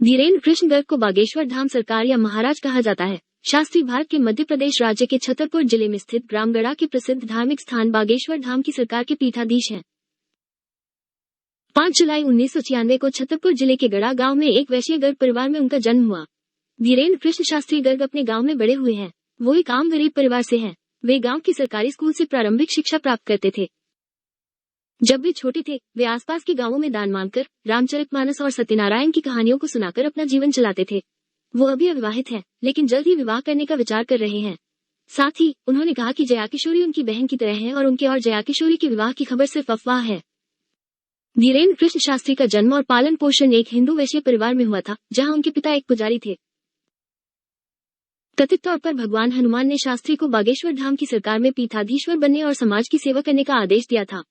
धीरेन्द्र कृष्ण गर्ग को बागेश्वर धाम सरकार या महाराज कहा जाता है। शास्त्री भारत के मध्य प्रदेश राज्य के छतरपुर जिले में स्थित रामगढ़ के प्रसिद्ध धार्मिक स्थान बागेश्वर धाम की सरकार के पीठाधीश हैं। 5 जुलाई 1996 को छतरपुर जिले के गड़ा गांव में एक वैश्य गर्ग परिवार में उनका जन्म हुआ। धीरेन्द्र कृष्ण शास्त्री गर्ग अपने गांव में बड़े हुए हैं। वो एक आम गरीब परिवार से हैं। वे गांव की सरकारी स्कूल से प्रारंभिक शिक्षा प्राप्त करते थे। जब वे छोटे थे, वे आसपास के गांवों में दान मांगकर रामचरितमानस और सत्यनारायण की कहानियों को सुनाकर अपना जीवन चलाते थे। वो अभी अविवाहित हैं, लेकिन जल्द ही विवाह करने का विचार कर रहे हैं। साथ ही उन्होंने कहा कि जया किशोरी उनकी बहन की तरह है और उनके और जया किशोरी के विवाह की खबर सिर्फ अफवाह है। धीरेन्द्र कृष्ण शास्त्री का जन्म और पालन पोषण एक हिंदू वैश्य परिवार में हुआ था, जहां उनके पिता एक पुजारी थे। कथित तौर पर भगवान हनुमान ने शास्त्री को बागेश्वर धाम की सरकार में पीठाधीश्वर बनने और समाज की सेवा करने का आदेश दिया था।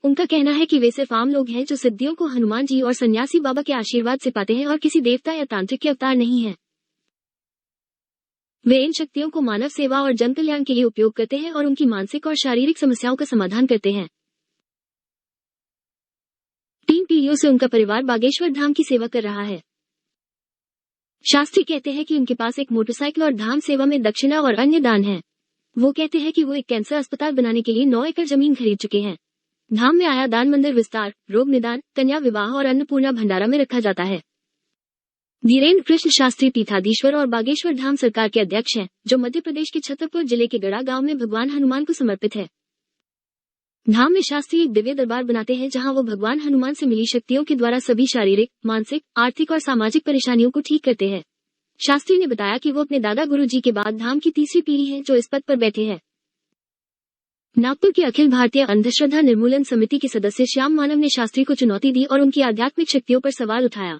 उनका कहना है कि वे सिर्फ आम लोग हैं जो सिद्धियों को हनुमान जी और सन्यासी बाबा के आशीर्वाद से पाते हैं और किसी देवता या तांत्रिक के अवतार नहीं हैं। वे इन शक्तियों को मानव सेवा और जन कल्याण के लिए उपयोग करते हैं और उनकी मानसिक और शारीरिक समस्याओं का समाधान करते हैं। 3 पीढ़ियों से उनका परिवार बागेश्वर धाम की सेवा कर रहा है। शास्त्री कहते हैं कि उनके पास एक मोटरसाइकिल और धाम सेवा में दक्षिणा और अन्य दान है। वो कहते हैं कि वो एक कैंसर अस्पताल बनाने के लिए 9 एकड़ जमीन खरीद चुके हैं। धाम में आया दान मंदिर विस्तार, रोग निदान, कन्या विवाह और अन्नपूर्णा भंडारा में रखा जाता है। धीरेन्द्र कृष्ण शास्त्री पीठाधीश्वर और बागेश्वर धाम सरकार के अध्यक्ष हैं, जो मध्य प्रदेश के छतरपुर जिले के गड़ा गांव में भगवान हनुमान को समर्पित है। धाम में शास्त्री एक दिव्य दरबार बनाते हैं, जहां वो भगवान हनुमान से मिली शक्तियों के द्वारा सभी शारीरिक, मानसिक, आर्थिक और सामाजिक परेशानियों को ठीक करते हैं। शास्त्री ने बताया कि वो अपने दादा गुरुजी के बाद धाम की तीसरी पीढ़ी है जो इस पद पर बैठे हैं। नागपुर की अखिल भारतीय अंधश्रद्धा निर्मूलन समिति के सदस्य श्याम मानव ने शास्त्री को चुनौती दी और उनकी आध्यात्मिक शक्तियों पर सवाल उठाया।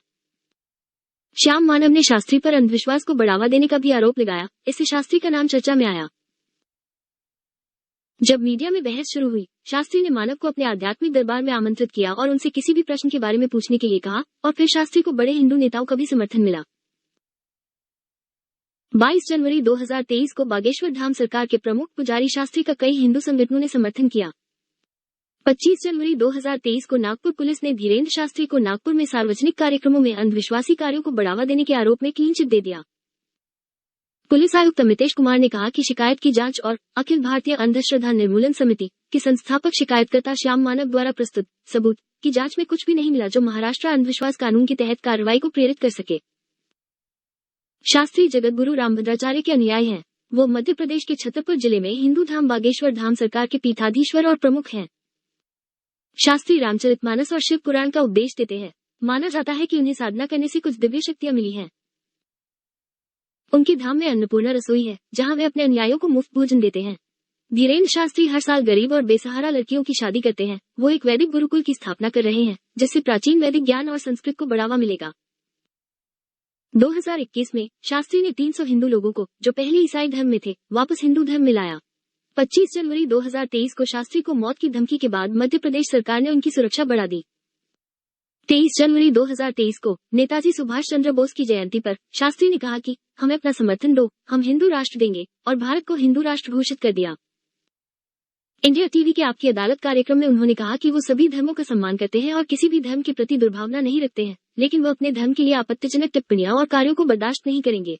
श्याम मानव ने शास्त्री पर अंधविश्वास को बढ़ावा देने का भी आरोप लगाया। इससे शास्त्री का नाम चर्चा में आया। जब मीडिया में बहस शुरू हुई, शास्त्री ने मानव को अपने आध्यात्मिक दरबार में आमंत्रित किया और उनसे किसी भी प्रश्न के बारे में पूछने के लिए कहा, और फिर शास्त्री को बड़े हिंदू नेताओं का भी समर्थन मिला। 22 जनवरी 2023 को बागेश्वर धाम सरकार के प्रमुख पुजारी शास्त्री का कई हिंदू संगठनों ने समर्थन किया। 25 जनवरी 2023 को नागपुर पुलिस ने धीरेन्द्र शास्त्री को नागपुर में सार्वजनिक कार्यक्रमों में अंधविश्वासी कार्यों को बढ़ावा देने के आरोप में क्लीन चिट दे दिया। पुलिस आयुक्त अमितेश कुमार ने कहा कि शिकायत की जांच और अखिल भारतीय अंधश्रद्धा निर्मूलन समिति के संस्थापक शिकायतकर्ता श्याम मानव द्वारा प्रस्तुत सबूत की जांच में कुछ भी नहीं मिला जो महाराष्ट्र अंधविश्वास कानून के तहत कार्रवाई को प्रेरित कर सके। शास्त्री जगतगुरु रामभद्राचार्य के अनुयायी हैं। वो मध्य प्रदेश के छतरपुर जिले में हिंदू धाम बागेश्वर धाम सरकार के पीठाधीश्वर और प्रमुख हैं। शास्त्री रामचरितमानस और शिव पुराण का उपदेश देते हैं। माना जाता है कि उन्हें साधना करने से कुछ दिव्य शक्तियां मिली हैं। उनके धाम में अन्नपूर्णा रसोई है, जहां वे अपने अनुयायियों को मुफ्त भोजन देते हैं। धीरेन्द्र शास्त्री हर साल गरीब और बेसहारा लड़कियों की शादी करते हैं। वो एक वैदिक गुरुकुल की स्थापना कर रहे हैं, जिससे प्राचीन वैदिक ज्ञान और संस्कृत को बढ़ावा मिलेगा। 2021 में शास्त्री ने 300 हिंदू लोगों को, जो पहले ईसाई धर्म में थे, वापस हिंदू धर्म में लाया। 25 जनवरी 2023 को शास्त्री को मौत की धमकी के बाद मध्य प्रदेश सरकार ने उनकी सुरक्षा बढ़ा दी। 23 जनवरी 2023 को नेताजी सुभाष चंद्र बोस की जयंती पर शास्त्री ने कहा कि हमें अपना समर्थन दो, हम हिंदू राष्ट्र देंगे, और भारत को हिंदू राष्ट्र घोषित कर दिया। इंडिया टीवी के आपकी अदालत कार्यक्रम में उन्होंने कहा कि वो सभी धर्मों का सम्मान करते हैं और किसी भी धर्म के प्रति दुर्भावना नहीं रखते हैं, लेकिन वो अपने धर्म के लिए आपत्तिजनक टिप्पणियां और कार्यों को बर्दाश्त नहीं करेंगे।